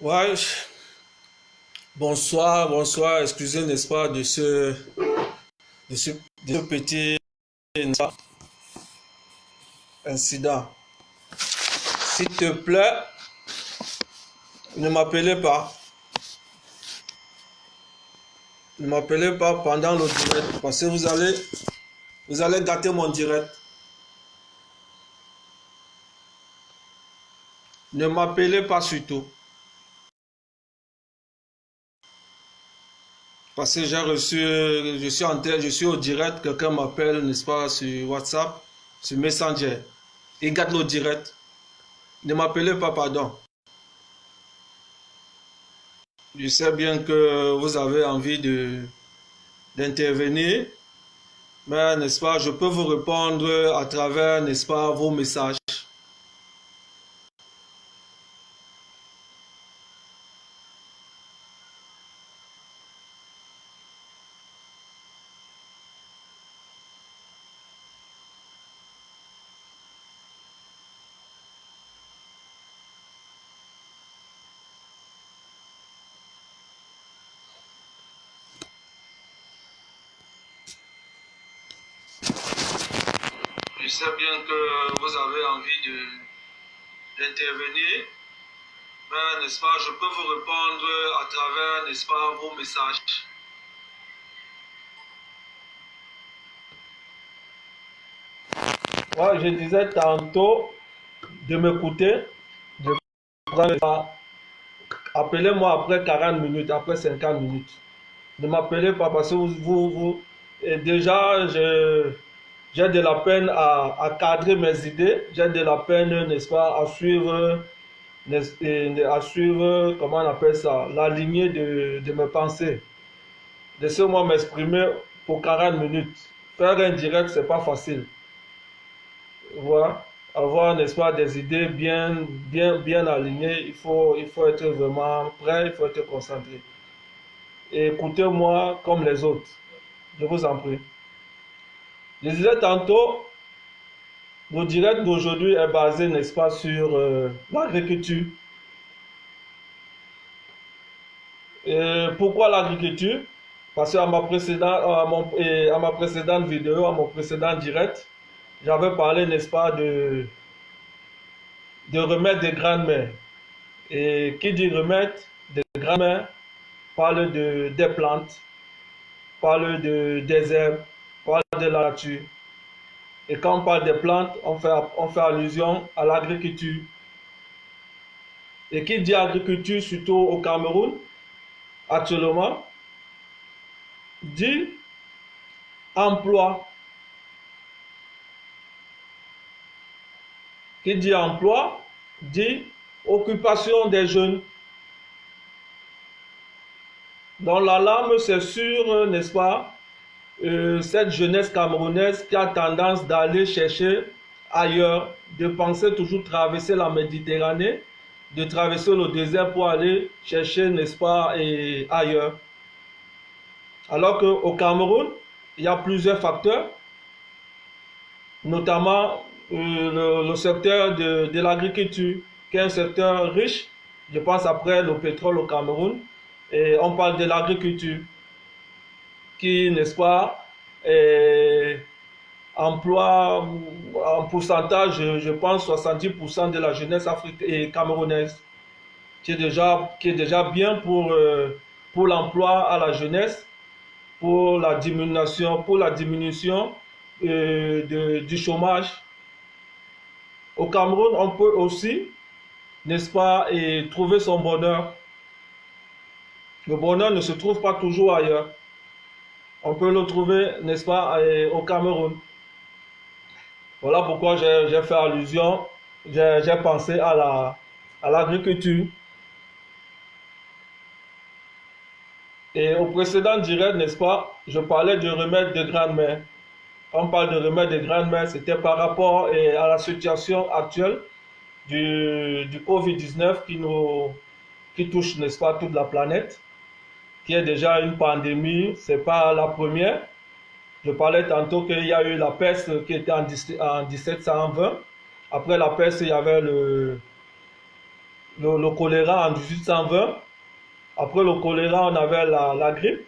Ouais, bonsoir, bonsoir. Excusez, n'est-ce pas, de ce, de ce petit n'est-ce pas, incident. S'il te plaît, ne m'appelez pas. Ne m'appelez pas pendant le direct parce que vous allez gâter mon direct. Ne m'appelez pas surtout parce que j'ai reçu, je suis au direct, quelqu'un m'appelle, n'est-ce pas, sur WhatsApp, sur Messenger. Il gâte le direct. Ne m'appelez pas, pardon. Je sais bien que vous avez envie d'intervenir, mais n'est-ce pas, je peux vous répondre à travers, n'est-ce pas, vos messages. Je sais bien que vous avez envie d'intervenir, mais n'est-ce pas, je peux vous répondre à travers, n'est-ce pas, vos messages. Ouais, je disais tantôt de m'écouter, de prendre pas. Appelez-moi après 40 minutes, après 50 minutes. Ne m'appelez pas parce que et déjà, j'ai de la peine à cadrer mes idées, j'ai de la peine, n'est-ce pas, à suivre, comment on appelle ça, la lignée de mes pensées. Laissez-moi m'exprimer pour 40 minutes. Faire un direct, c'est pas facile. Voilà. Avoir, n'est-ce pas, des idées bien alignées, il faut être vraiment prêt, il faut être concentré. Et écoutez-moi comme les autres. Je vous en prie. Je disais tantôt, le direct d'aujourd'hui est basé, n'est-ce pas, sur l'agriculture. Et pourquoi l'agriculture? Parce qu'à à ma précédente vidéo, à mon précédent direct, j'avais parlé, n'est-ce pas, de remède des grandes-mères. Et qui dit remède des grandes-mères parle des plantes, parle des herbes, parle de la nature. Et quand on parle des plantes, on fait allusion à l'agriculture. Et qui dit agriculture, surtout au Cameroun, actuellement, dit emploi. Qui dit emploi, dit occupation des jeunes. Dans l'alarme, c'est sûr, n'est-ce pas, cette jeunesse camerounaise qui a tendance d'aller chercher ailleurs, de penser toujours traverser la Méditerranée, de traverser le désert pour aller chercher, n'est-ce pas, ailleurs. Alors qu'au Cameroun, il y a plusieurs facteurs, notamment le secteur de l'agriculture, qui est un secteur riche. Je pense après le pétrole au Cameroun. Et on parle de l'agriculture, qui, n'est-ce pas, emploie en pourcentage, je pense, 70% de la jeunesse africaine camerounaise, qui est déjà bien pour l'emploi à la jeunesse, pour la diminution du chômage. Au Cameroun, on peut aussi, n'est-ce pas, trouver son bonheur. Le bonheur ne se trouve pas toujours ailleurs. On peut le trouver, n'est-ce pas, au Cameroun. Voilà pourquoi j'ai fait allusion, j'ai pensé à l'agriculture. Et au précédent direct, n'est-ce pas, je parlais de remède de grand-mère. Quand on parle de remède de grand-mère, c'était par rapport à la situation actuelle du Covid-19 qui touche, n'est-ce pas, toute la planète, qui est déjà une pandémie, c'est pas la première. Je parlais tantôt qu'il y a eu la peste qui était en 1720. Après la peste, il y avait le choléra en 1820. Après le choléra, on avait la grippe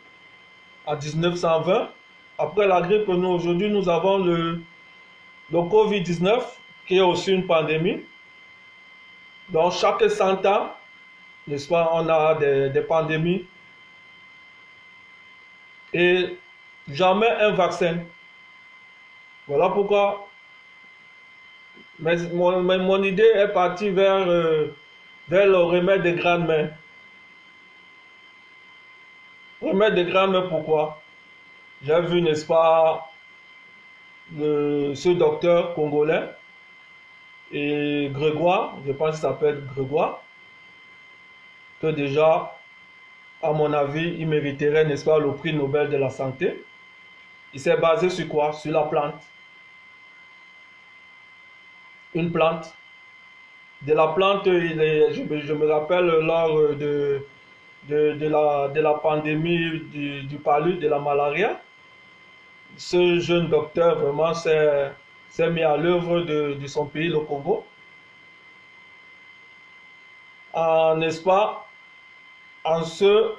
en 1920. Après la grippe, nous aujourd'hui, nous avons le Covid-19, qui est aussi une pandémie. Donc, chaque 100 ans, n'est-ce pas, on a des pandémies et jamais un vaccin. Voilà pourquoi mon idée est partie vers le remède de grande main. Remède de grande main, pourquoi? J'ai vu, n'est-ce pas, ce docteur congolais, et Grégoire, je pense qu'il s'appelle Grégoire, que déjà, à mon avis, il mériterait, n'est-ce pas, le prix Nobel de la santé. Il s'est basé sur quoi? Sur la plante. Une plante. De la plante, je me rappelle lors de la pandémie du palu, de la malaria, ce jeune docteur vraiment s'est mis à l'œuvre de son pays, le Congo, n'est-ce pas, en se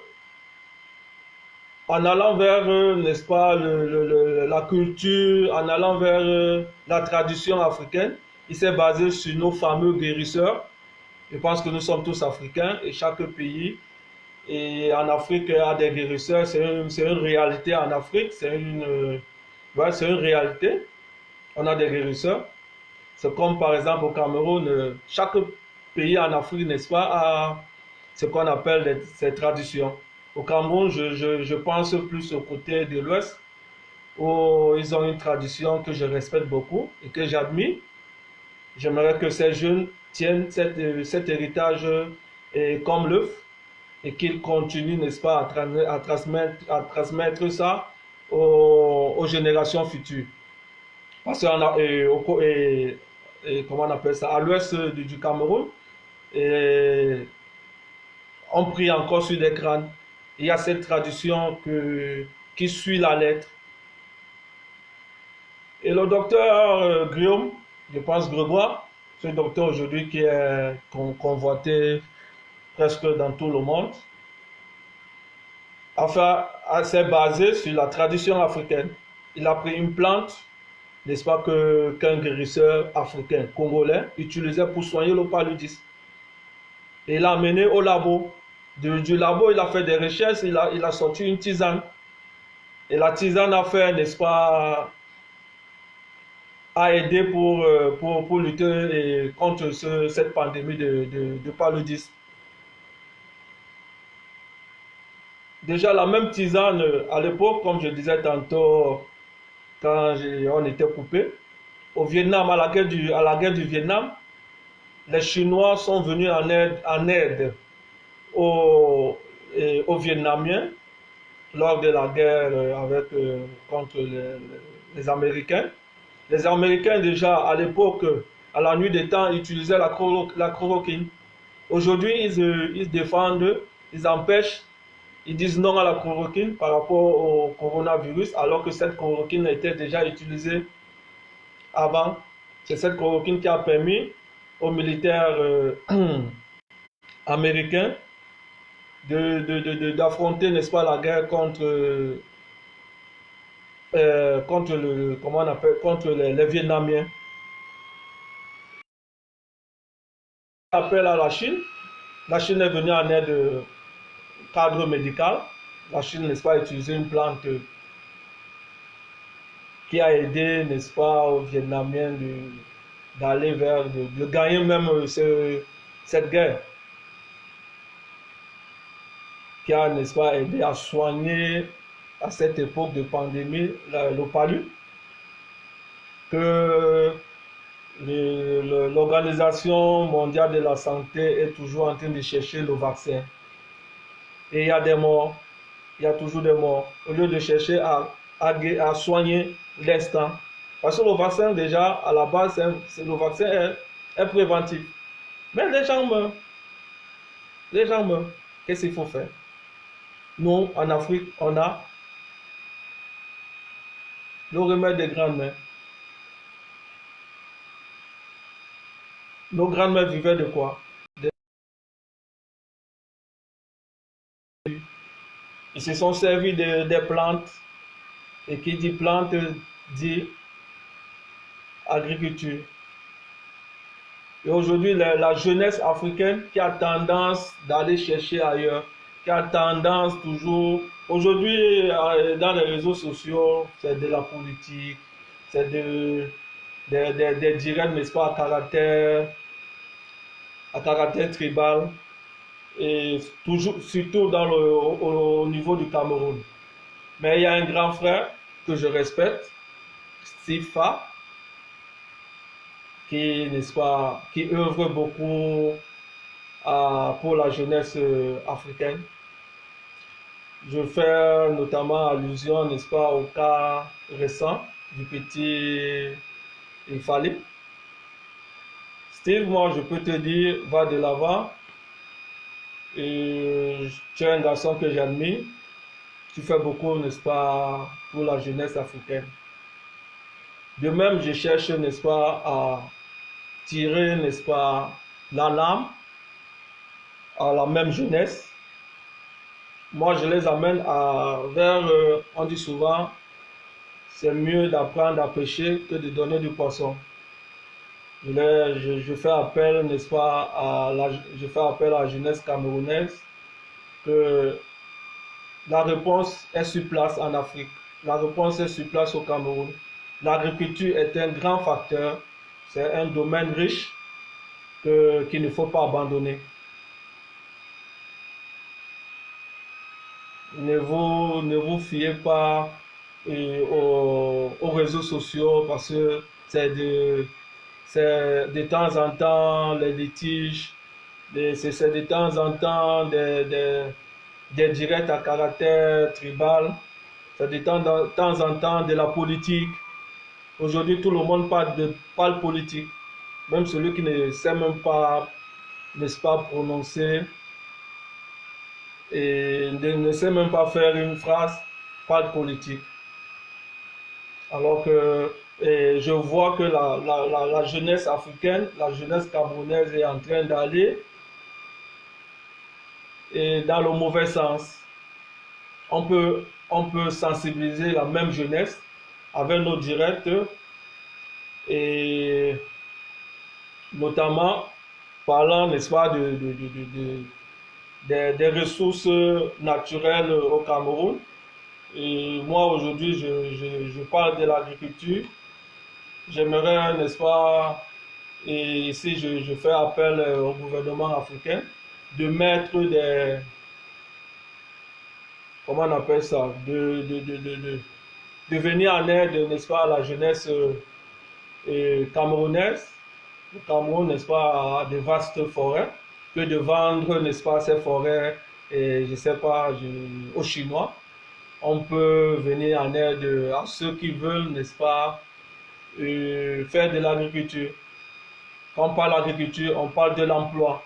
en allant vers, n'est-ce pas, la culture, en allant vers la tradition africaine. Il s'est basé sur nos fameux guérisseurs. Je pense que nous sommes tous africains et chaque pays et en Afrique a des guérisseurs. C'est une réalité en Afrique. Ouais, c'est une réalité. On a des guérisseurs. C'est comme par exemple au Cameroun, chaque pays en Afrique, n'est-ce pas, a ce qu'on appelle ses traditions. Au Cameroun, je pense plus au côté de l'Ouest, où ils ont une tradition que je respecte beaucoup et que j'admire. J'aimerais que ces jeunes tiennent cet héritage comme l'œuf et qu'ils continuent, n'est-ce pas, à transmettre ça aux générations futures. Parce qu'on a, comment on appelle ça, à l'ouest du Cameroun, et on prie encore sur des crânes. Il y a cette tradition qui suit la lettre. Et le docteur Guillaume, je pense Grégoire, ce docteur aujourd'hui qui est convoité presque dans tout le monde, enfin, s'est basé sur la tradition africaine. Il a pris une plante, n'est-ce pas, qu'un guérisseur africain, congolais, utilisait pour soigner le paludisme. Et il l'a amené au labo. Du labo, il a fait des recherches, il a sorti une tisane. Et la tisane a fait, n'est-ce pas, a aidé pour lutter contre cette pandémie de paludisme. Déjà, la même tisane, à l'époque, comme je disais tantôt, quand on était coupé, au Vietnam, à la guerre du Vietnam, les Chinois sont venus en aide aux Vietnamiens lors de la guerre contre les Américains. Les Américains, déjà, à l'époque, à la nuit des temps, utilisaient la chloroquine. Aujourd'hui, ils défendent, ils empêchent, ils disent non à la chloroquine par rapport au coronavirus, alors que cette chloroquine était déjà utilisée avant. C'est cette chloroquine qui a permis aux militaires américains d'affronter, n'est-ce pas, la guerre comment on appelle, contre les Vietnamiens. Appel à la Chine. La Chine est venue en aide cadre médical. La Chine, n'est-ce pas, a utilisé une plante qui a aidé, n'est-ce pas, aux Vietnamiens d'aller de gagner même cette guerre, qui a, n'est-ce pas, aidé à soigner à cette époque de pandémie le palu, que l'Organisation mondiale de la santé est toujours en train de chercher le vaccin. Et il y a des morts, il y a toujours des morts, au lieu de chercher à soigner l'instant. Parce que le vaccin, déjà, à la base, le vaccin est préventif. Mais les gens meurent. Les gens meurent. Qu'est-ce qu'il faut faire? Nous, en Afrique, on a le remède des grandes mères. Nos grandes-mères vivaient de quoi? se sont servis des plantes. Et qui dit plante dit agriculture. Et aujourd'hui, la jeunesse africaine qui a tendance d'aller chercher ailleurs, qui a tendance toujours... Aujourd'hui, dans les réseaux sociaux, c'est de la politique, c'est des directs, n'est-ce pas, à caractère tribal, et toujours, surtout au niveau du Cameroun. Mais il y a un grand frère que je respecte, Sifa, qui, n'est-ce pas, qui œuvre beaucoup pour la jeunesse africaine. Je fais notamment allusion, n'est-ce pas, au cas récent du petit Infali. Steve, moi, je peux te dire, va de l'avant. Tu es un garçon que j'admire. Tu fais beaucoup, n'est-ce pas, pour la jeunesse africaine. De même, je cherche, n'est-ce pas, à tirer, n'est-ce pas, la lame à la même jeunesse. Moi, je les amène vers, on dit souvent, c'est mieux d'apprendre à pêcher que de donner du poisson. Je fais appel, n'est-ce pas, je fais appel à la jeunesse camerounaise que la réponse est sur place en Afrique. La réponse est sur place au Cameroun. L'agriculture est un grand facteur. C'est un domaine riche qu'il ne faut pas abandonner. Ne vous fiez pas aux réseaux sociaux parce que c'est de temps en temps les litiges, c'est de temps en temps des directs à caractère tribal, c'est de temps en temps de la politique. Aujourd'hui, tout le monde parle politique. Même celui qui ne sait même pas, n'est-ce pas, prononcer et ne sait même pas faire une phrase, parle politique. Alors que je vois que la jeunesse africaine, la jeunesse camerounaise est en train d'aller dans le mauvais sens. On peut sensibiliser la même jeunesse avec nos directs et notamment parlant, n'est-ce pas, des ressources naturelles au Cameroun. Et moi, aujourd'hui, je parle de l'agriculture. J'aimerais, n'est-ce pas, et ici, je fais appel au gouvernement africain de mettre comment on appelle ça, de venir en aide, n'est-ce pas, à la jeunesse camerounaise. Le Cameroun, n'est-ce pas, a de vastes forêts, que de vendre, n'est-ce pas, ces forêts, et je sais pas, aux Chinois. On peut venir en aide à ceux qui veulent, n'est-ce pas, faire de l'agriculture. Quand on parle d'agriculture, on parle de l'emploi.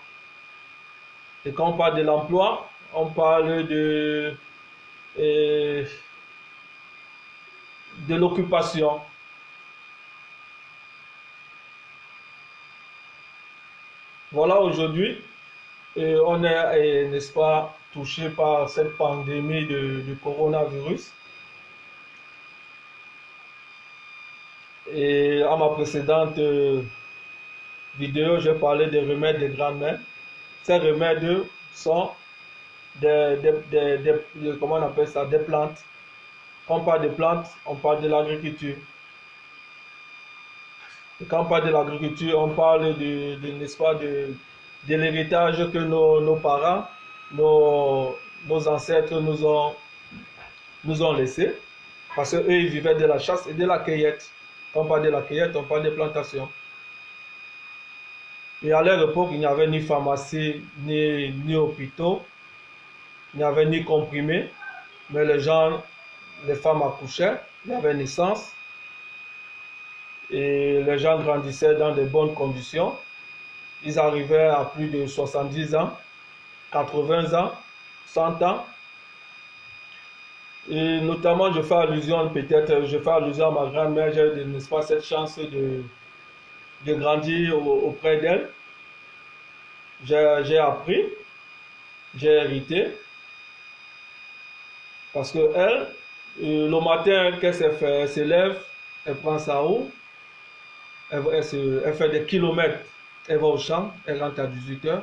Et quand on parle de l'emploi, on parle euh, de l'occupation. Voilà, aujourd'hui, on est, n'est-ce pas, touché par cette pandémie du coronavirus. Et à ma précédente vidéo, j'ai parlé des remèdes des grands-mères. Ces remèdes sont comment on appelle ça, des plantes. Quand on parle de plantes, on parle de l'agriculture. Et quand on parle de l'agriculture, on parle n'est-ce pas, de l'héritage que nos parents, nos ancêtres nous ont laissé. Parce qu'eux, ils vivaient de la chasse et de la cueillette. Quand on parle de la cueillette, on parle de plantation. Et à leur époque, il n'y avait ni pharmacie, ni hôpitaux, il n'y avait ni comprimés, mais les femmes accouchaient, il y avait naissance, et les gens grandissaient dans de bonnes conditions. Ils arrivaient à plus de 70 ans, 80 ans, 100 ans. Et notamment, je fais allusion à ma grand-mère, j'ai, n'est-ce pas, cette chance de grandir auprès d'elle. J'ai appris, j'ai hérité. Parce que elle, le matin, qu'elle s'est fait, elle se lève, elle prend sa roue, elle fait des kilomètres, elle va au champ, elle rentre à 18 h,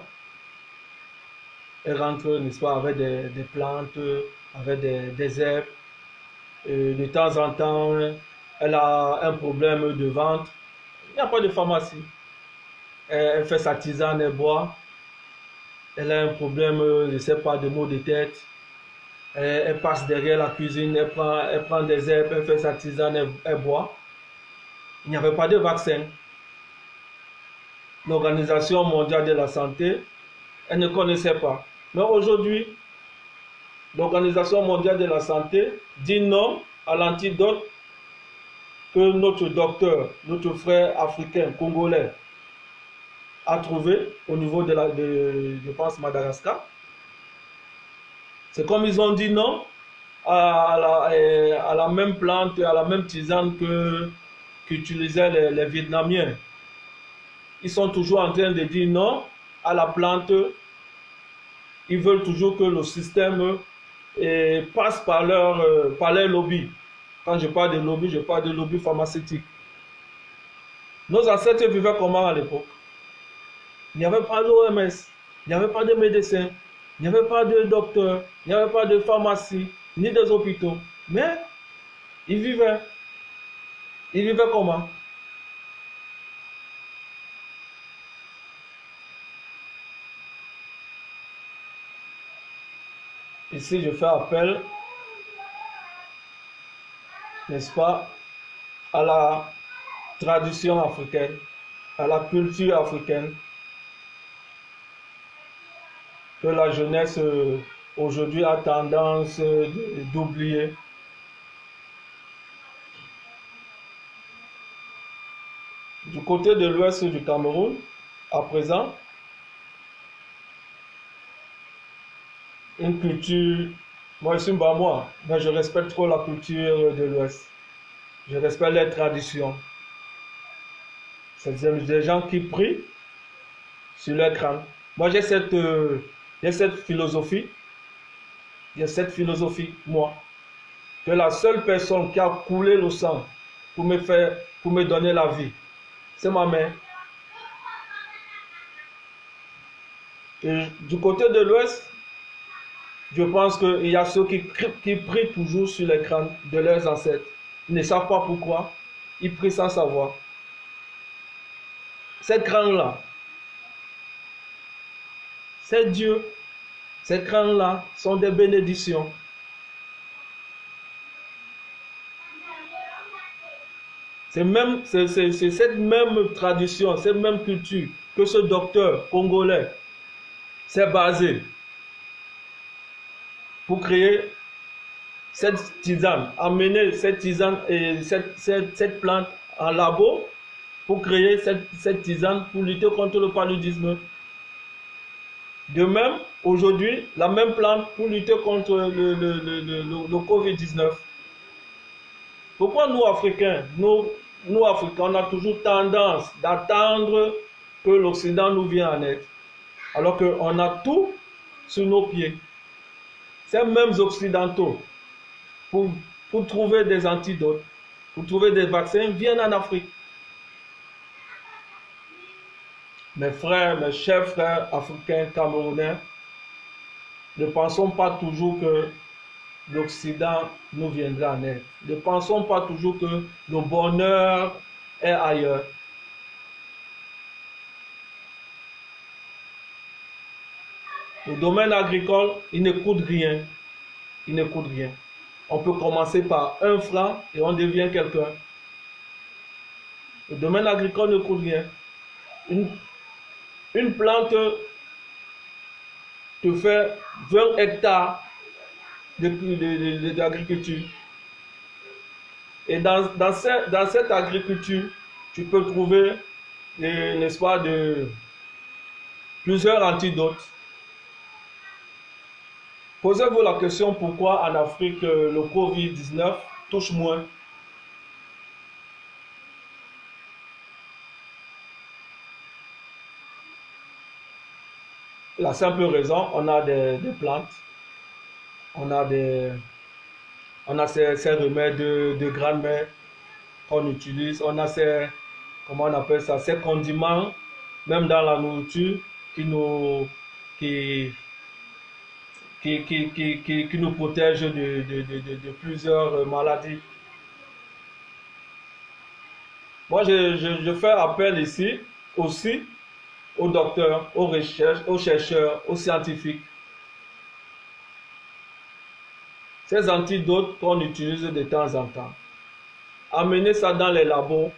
elle rentre, n'est-ce pas, avec des plantes, avec des herbes. De temps en temps, elle a un problème de ventre. Il n'y a pas de pharmacie. Elle fait sa tisane, elle boit. Elle a un problème, je ne sais pas, de maux de tête. Elle passe derrière la cuisine, elle prend des herbes, elle fait sa tisane, elle boit. Il n'y avait pas de vaccin. L'Organisation mondiale de la santé, elle ne connaissait pas. Mais aujourd'hui, l'Organisation mondiale de la santé dit non à l'antidote que notre docteur, notre frère africain, congolais, a trouvé au niveau je pense, Madagascar. C'est comme ils ont dit non à la même plante, à la même tisane qu'utilisaient les Vietnamiens. Ils sont toujours en train de dire non à la plante. Ils veulent toujours que le système passe par leur lobby. Quand je parle de lobby, je parle de lobby pharmaceutique. Nos ancêtres vivaient comment à l'époque? Il n'y avait pas d'OMS, il n'y avait pas de médecins, il n'y avait pas de docteurs, il n'y avait pas de pharmacie, ni des hôpitaux. Mais ils vivaient. Ils vivaient comment? Ici, je fais appel, n'est-ce pas, à la tradition africaine, à la culture africaine, que la jeunesse aujourd'hui a tendance d'oublier. Du côté de l'ouest du Cameroun, à présent, une culture, moi je suis moi, mais je respecte trop la culture de l'ouest. Je respecte les traditions. C'est des gens qui prient sur leur crâne. Moi j'ai cette philosophie, moi, que la seule personne qui a coulé le sang pour me donner la vie, c'est ma mère. Et du côté de l'Ouest, je pense qu'il y a ceux qui prient toujours sur les crânes de leurs ancêtres. Ils ne savent pas pourquoi. Ils prient sans savoir. Ces crânes-là, c'est Dieu. Ces crânes-là sont des bénédictions. C'est cette même tradition, cette même culture que ce docteur congolais s'est basé pour créer cette tisane, amener cette tisane et cette plante en labo pour créer cette tisane pour lutter contre le paludisme. De même, aujourd'hui, la même plante pour lutter contre le Covid-19. Pourquoi nous, Africains, on a toujours tendance d'attendre que l'Occident nous vienne en aide, alors qu'on a tout sur nos pieds. Ces mêmes Occidentaux, pour trouver des antidotes, pour trouver des vaccins, viennent en Afrique. Mes frères, mes chers frères africains, camerounais, ne pensons pas toujours que l'Occident nous viendra en aide. Ne pensons pas toujours que le bonheur est ailleurs. Le domaine agricole, il ne coûte rien. Il ne coûte rien. On peut commencer par 1 franc et on devient quelqu'un. Le domaine agricole ne coûte rien. Une plante te fait 20 hectares d'agriculture. Et dans cette agriculture, tu peux trouver, n'est-ce pas, plusieurs antidotes. Posez-vous la question pourquoi en Afrique le Covid-19 touche moins. La simple raison, on a des plantes, on a On a ces remèdes de grand-mère qu'on utilise. On a ces, comment on appelle ça, ces condiments, même dans la nourriture, qui nous, qui, qui nous protègent de plusieurs maladies. Moi, je fais appel ici aussi aux docteurs, aux chercheurs, aux scientifiques. Ces antidotes qu'on utilise de temps en temps, amenez ça dans les labos,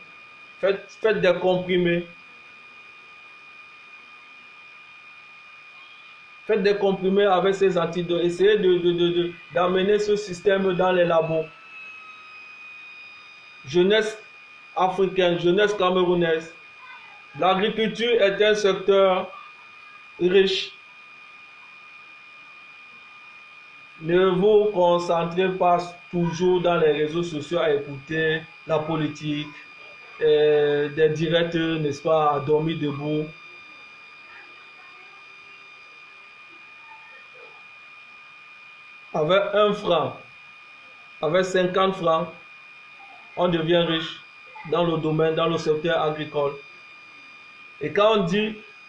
faites des comprimés. Faites des comprimés avec ces antidotes. Essayez d'amener ce système dans les labos. Jeunesse africaine, jeunesse camerounaise. L'agriculture est un secteur riche. Ne vous concentrez pas toujours dans les réseaux sociaux à écouter la politique, des directs, n'est-ce pas, à dormir debout. Avec 1 franc, avec 50 francs, on devient riche dans le domaine, dans le secteur agricole. Et quand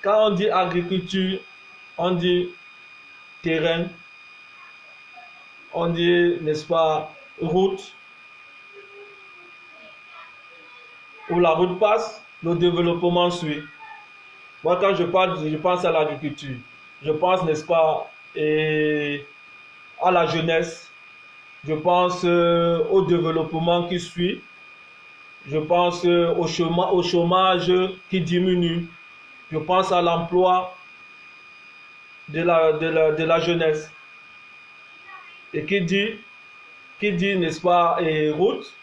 on dit agriculture, on dit terrain, on dit, n'est-ce pas, route. Où la route passe, le développement suit. Moi, quand je parle, je pense à l'agriculture. Je pense, n'est-ce pas, à la jeunesse. Je pense au développement qui suit. Je pense au chômage qui diminue. Je pense à l'emploi de la jeunesse. Et qui dit, n'est-ce pas, route.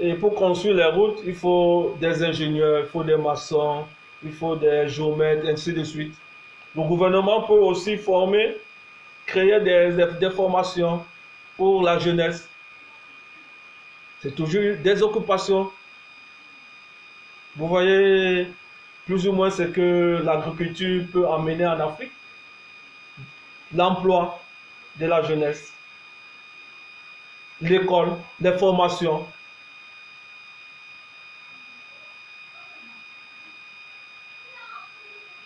Et pour construire les routes, il faut des ingénieurs, il faut des maçons, il faut des géomètres, ainsi de suite. Le gouvernement peut aussi former, créer des formations pour la jeunesse. C'est toujours des occupations. Vous voyez plus ou moins ce que l'agriculture peut amener en Afrique. L'emploi de la jeunesse, l'école, les formations.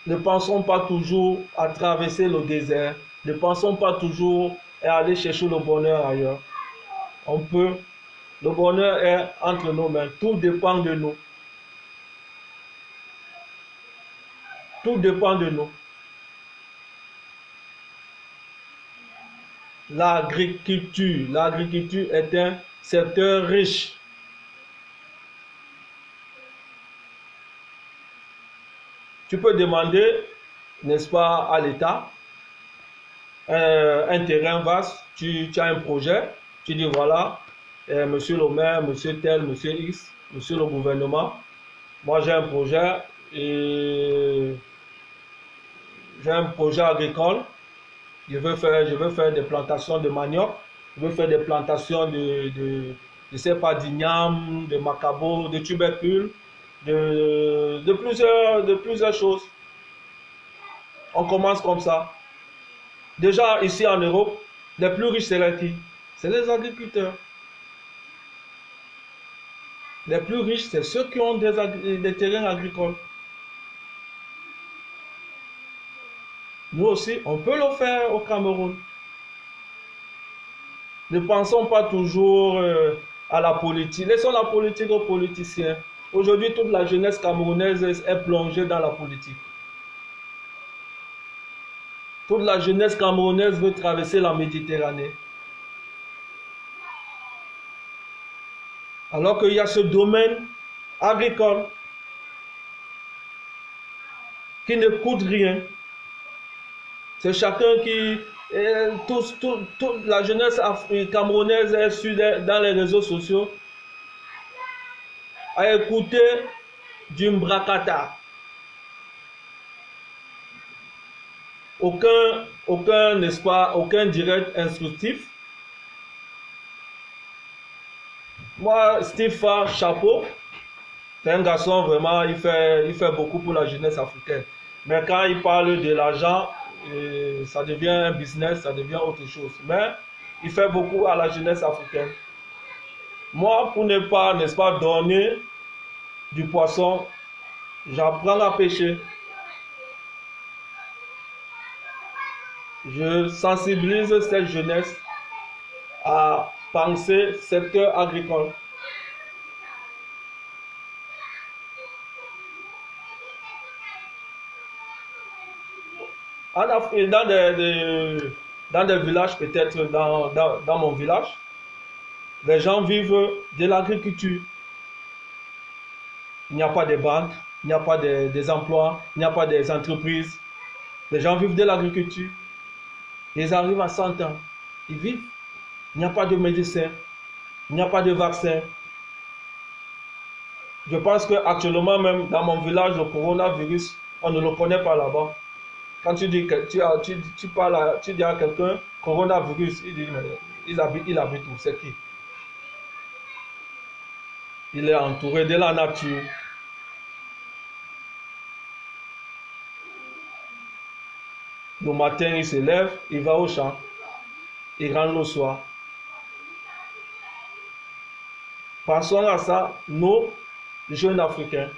Ne pensons pas toujours à traverser le désert. Ne pensons pas toujours à aller chercher le bonheur ailleurs. On peut. Le bonheur est entre nos mains. Tout dépend de nous. Tout dépend de nous. L'agriculture est un secteur riche. Tu peux demander, n'est-ce pas, à l'État, un terrain vaste, tu as un projet, tu dis voilà, monsieur le maire, monsieur tel, monsieur X, monsieur le gouvernement, moi j'ai un projet agricole, je veux faire des plantations de manioc, je veux faire des plantations de sais pas, d'igname, de macabo, de tubercules, de plusieurs choses. On commence comme ça. Déjà ici en Europe, les plus riches c'est qui? C'est les agriculteurs. Les plus riches c'est ceux qui ont des terrains agricoles. Nous aussi, on peut le faire au Cameroun. Ne pensons pas toujours à la politique. Laissons la politique aux politiciens. Aujourd'hui, toute la jeunesse camerounaise est plongée dans la politique. Toute la jeunesse camerounaise veut traverser la Méditerranée. Alors qu'il y a ce domaine agricole qui ne coûte rien. C'est chacun qui... toute la jeunesse camerounaise est dans les réseaux sociaux à écouter du Mbrakata. N'est-ce pas, aucun direct instructif. Moi, Steve chapeau. C'est un garçon vraiment, il fait beaucoup pour la jeunesse africaine. Mais quand il parle de l'argent, ça devient un business, ça devient autre chose. Mais il fait beaucoup à la jeunesse africaine. Moi, pour ne pas, n'est-ce pas, donner du poisson, j'apprends à pêcher. Je sensibilise cette jeunesse à penser secteur agricole. En Afrique, dans des villages, peut-être dans mon village, les gens vivent de l'agriculture. Il n'y a pas de banques, il n'y a pas des emplois, il n'y a pas des entreprises. Les gens vivent de l'agriculture. Ils arrivent à 100 ans. Ils vivent. Il n'y a pas de médecin, il n'y a pas de vaccin. Je pense qu'actuellement, même dans mon village, le coronavirus, on ne le connaît pas là-bas. Quand tu dis que tu parles tu dis à quelqu'un coronavirus, il dit mais il habite où? C'est qui? Il est entouré de la nature. Le matin, il se lève, il va au champ, il rentre le soir. Pensons à ça, nos jeunes Africains.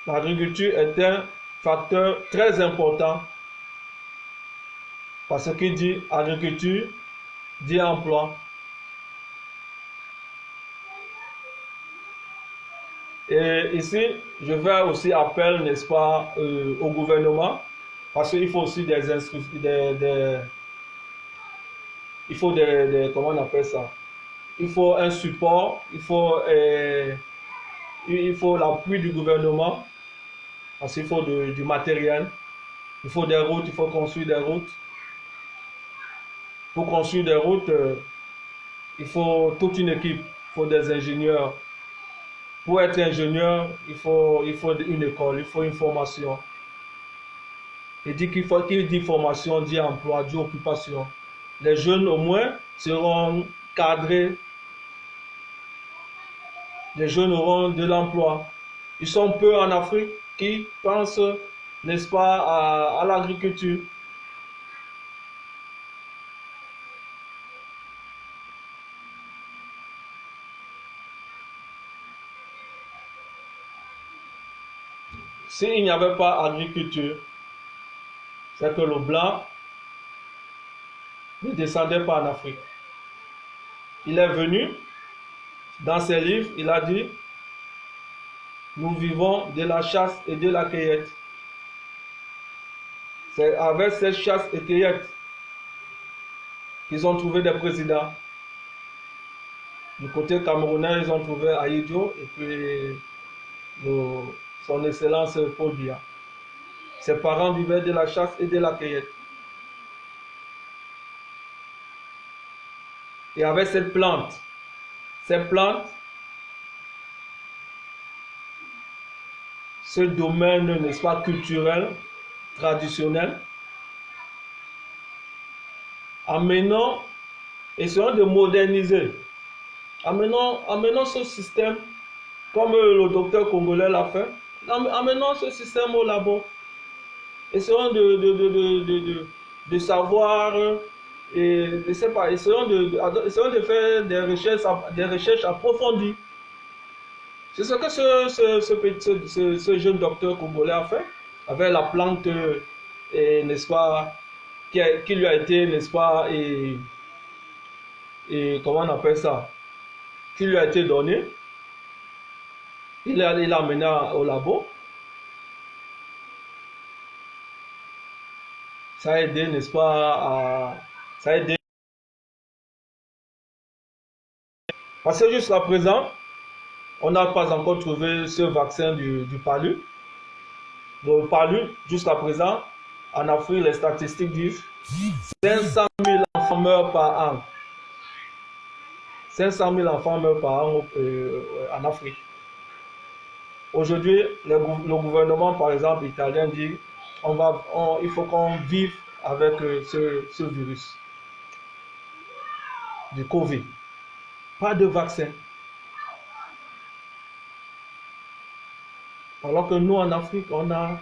L'agriculture est un facteur très important parce qu'il dit agriculture, dit emploi. Et ici, je fais aussi appel, n'est-ce pas, au gouvernement, parce qu'il faut aussi des instructions, il faut comment on appelle ça? Il faut un support, il faut l'appui du gouvernement, parce qu'il faut du matériel, il faut des routes, il faut construire des routes. Pour construire des routes, il faut toute une équipe, il faut des ingénieurs. Pour être ingénieur, il faut une école, il faut une formation. Il dit qu'il dit formation, dit emploi, dit occupation. Les jeunes au moins seront cadrés, les jeunes auront de l'emploi. Ils sont peu en Afrique qui pensent, n'est-ce pas, à l'agriculture. S'il n'y avait pas agriculture, c'est que le blanc ne descendait pas en Afrique. Il est venu, dans ses livres, il a dit, nous vivons de la chasse et de la cueillette. C'est avec cette chasse et cueillette qu'ils ont trouvé des présidents. Du côté camerounais, ils ont trouvé Ahidjo et puis son excellence Paul Biya. Ses parents vivaient de la chasse et de la cueillette. Et avec ces plantes, ce domaine, n'est-ce pas, culturel, traditionnel, essayons de moderniser. Amenons ce système, comme le docteur congolais l'a fait, amenons ce système au labo. Essayons de savoir, et je sais pas, essayons de faire des recherches approfondies. C'est ce que ce jeune docteur congolais a fait avec la plante, n'est-ce pas, qui lui a été, n'est-ce pas, et comment on appelle ça, qui lui a été donnée. Il l'a amené au labo. Ça a aidé, n'est-ce pas, ça a aidé. Parce que jusqu'à présent, on n'a pas encore trouvé ce vaccin du palu. Le palu, jusqu'à présent, en Afrique, les statistiques disent 500 000 enfants meurent par an. 500 000 enfants meurent par an en Afrique. Aujourd'hui, le gouvernement, par exemple, italien dit il faut qu'on vive avec ce virus du Covid. Pas de vaccin. Alors que nous, en Afrique, on a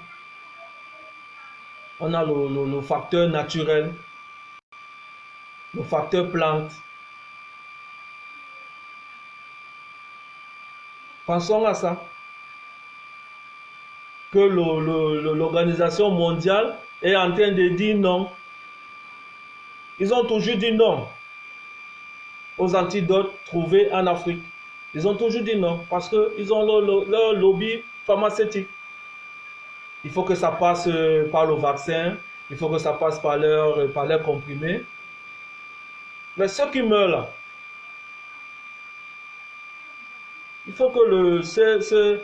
On a le facteur naturel, le facteur plante. Pensons à ça. Que l'Organisation mondiale est en train de dire non. Ils ont toujours dit non aux antidotes trouvés en Afrique. Ils ont toujours dit non parce qu'ils ont leur lobby pharmaceutique. Il faut que ça passe par le vaccin, il faut que ça passe par leurs comprimés. Mais ceux qui meurent là, il faut que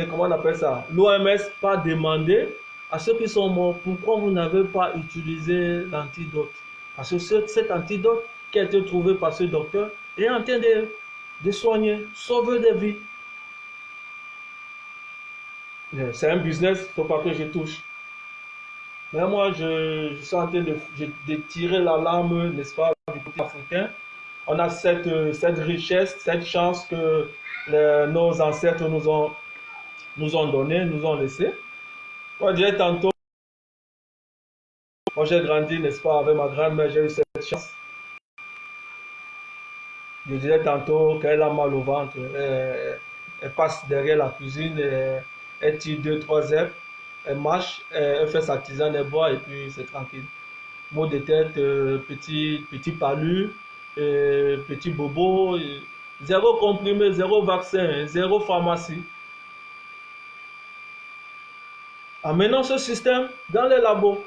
comment on appelle ça, l'OMS pas demander à ceux qui sont morts pourquoi vous n'avez pas utilisé l'antidote. Parce que cet antidote qui a été trouvé par ce docteur est en train de soigner, sauver des vies. C'est un business, il ne faut pas que je touche. Mais moi, je suis en train de tirer la lame, n'est-ce pas, du côté africain. On a cette richesse, cette chance que nos ancêtres nous ont donné, nous ont laissé. Moi, je disais tantôt, moi j'ai grandi, n'est-ce pas, avec ma grand-mère, j'ai eu cette chance. Je disais tantôt qu'elle a mal au ventre, elle passe derrière la cuisine, elle tire 2-3 herbes, elle marche, elle fait sa tisane, elle boit et puis c'est tranquille. Maux de tête, petit palu, petit bobo, zéro comprimé, zéro vaccin, zéro pharmacie. Amenons ce système dans les labos.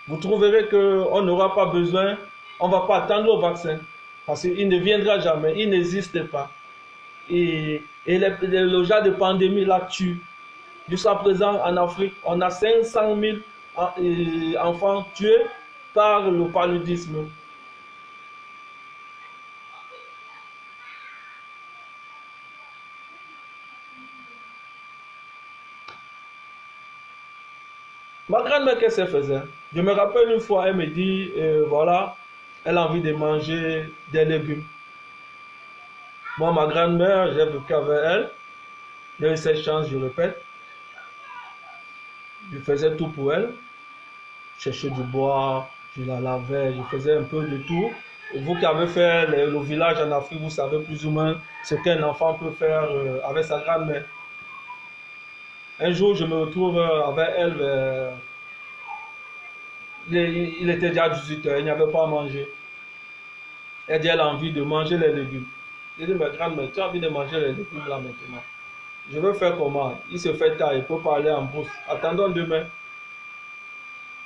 Vous trouverez qu'on n'aura pas besoin, on ne va pas attendre le vaccin. Parce qu'il ne viendra jamais, il n'existe pas. Et le genre de pandémie là tue. Jusqu'à présent, en Afrique, on a 500 000 enfants tués par le paludisme. Ma grand-mère, qu'est-ce qu'elle faisait? Je me rappelle une fois, elle me dit, voilà, elle a envie de manger des légumes. Moi, ma grand-mère, j'ai vécu avec elle. J'ai eu cette chance, je répète. Je faisais tout pour elle. Je cherchais du bois, je la lavais, je faisais un peu de tout. Et vous qui avez fait le village en Afrique, vous savez plus ou moins ce qu'un enfant peut faire avec sa grand-mère. Un jour, je me retrouve avec elle. Il était déjà 18 heures, il n'y avait pas à manger. Elle dit, elle a envie de manger les légumes. Je dis, mais grand-mère, tu as envie de manger les légumes là maintenant. Je veux faire comment? Il se fait tard, il ne peut pas aller en brousse. Attendons demain.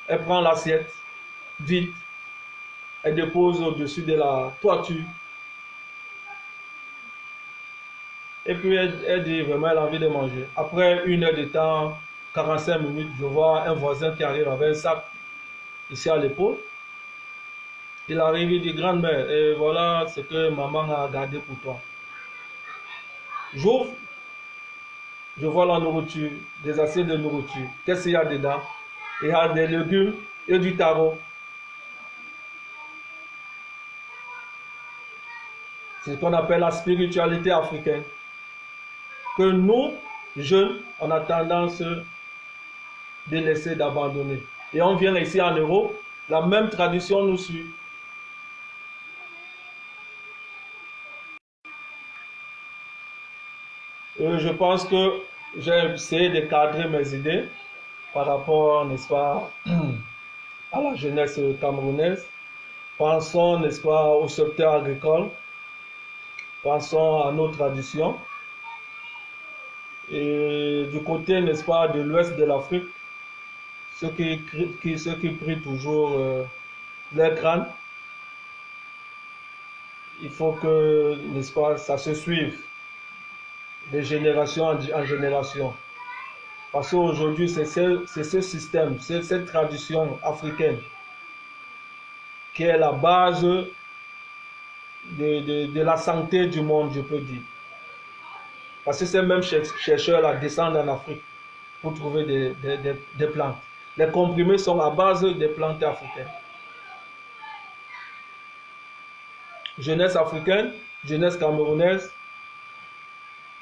Elle prend l'assiette, vite. Elle dépose au-dessus de la toiture. Et puis elle dit vraiment, elle a envie de manger. Après 1 heure de temps, 45 minutes, je vois un voisin qui arrive avec un sac ici à l'épaule. Il arrive, il dit, grand-mère, et voilà ce que maman a gardé pour toi. J'ouvre, je vois la nourriture, des assiettes de nourriture. Qu'est-ce qu'il y a dedans? Il y a des légumes et du taro. C'est ce qu'on appelle la spiritualité africaine. Que nous, jeunes, on a tendance de laisser, d'abandonner. Et on vient ici en Europe, la même tradition nous suit. Je pense que j'ai essayé de cadrer mes idées par rapport, n'est-ce pas, à la jeunesse camerounaise. Pensons, n'est-ce pas, au secteur agricole. Pensons à nos traditions. Et du côté, n'est-ce pas, de l'ouest de l'Afrique, ceux qui prient toujours leur crâne, il faut que, n'est-ce pas, ça se suive de génération en génération. Parce qu'aujourd'hui, c'est ce système, c'est cette tradition africaine qui est la base de la santé du monde, je peux dire. Parce que ces mêmes chercheurs-là descendent en Afrique pour trouver des plantes. Les comprimés sont à base des plantes africaines. Jeunesse africaine, jeunesse camerounaise,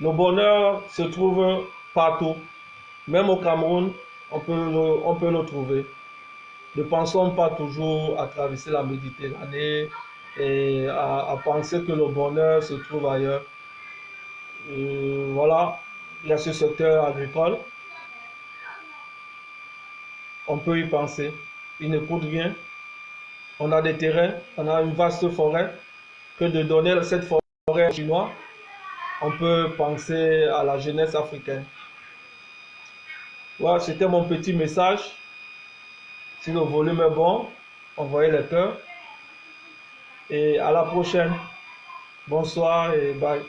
le bonheur se trouve partout. Même au Cameroun, on peut le trouver. Ne pensons pas toujours à traverser la Méditerranée et à penser que le bonheur se trouve ailleurs. Voilà, il y a ce secteur agricole, on peut y penser. Il ne coûte rien. On a des terrains, on a une vaste forêt. Que de donner cette forêt aux Chinois, on peut penser à la jeunesse africaine. Voilà, c'était mon petit message. Si le volume est bon, envoyez les cœurs. Et à la prochaine. Bonsoir et bye.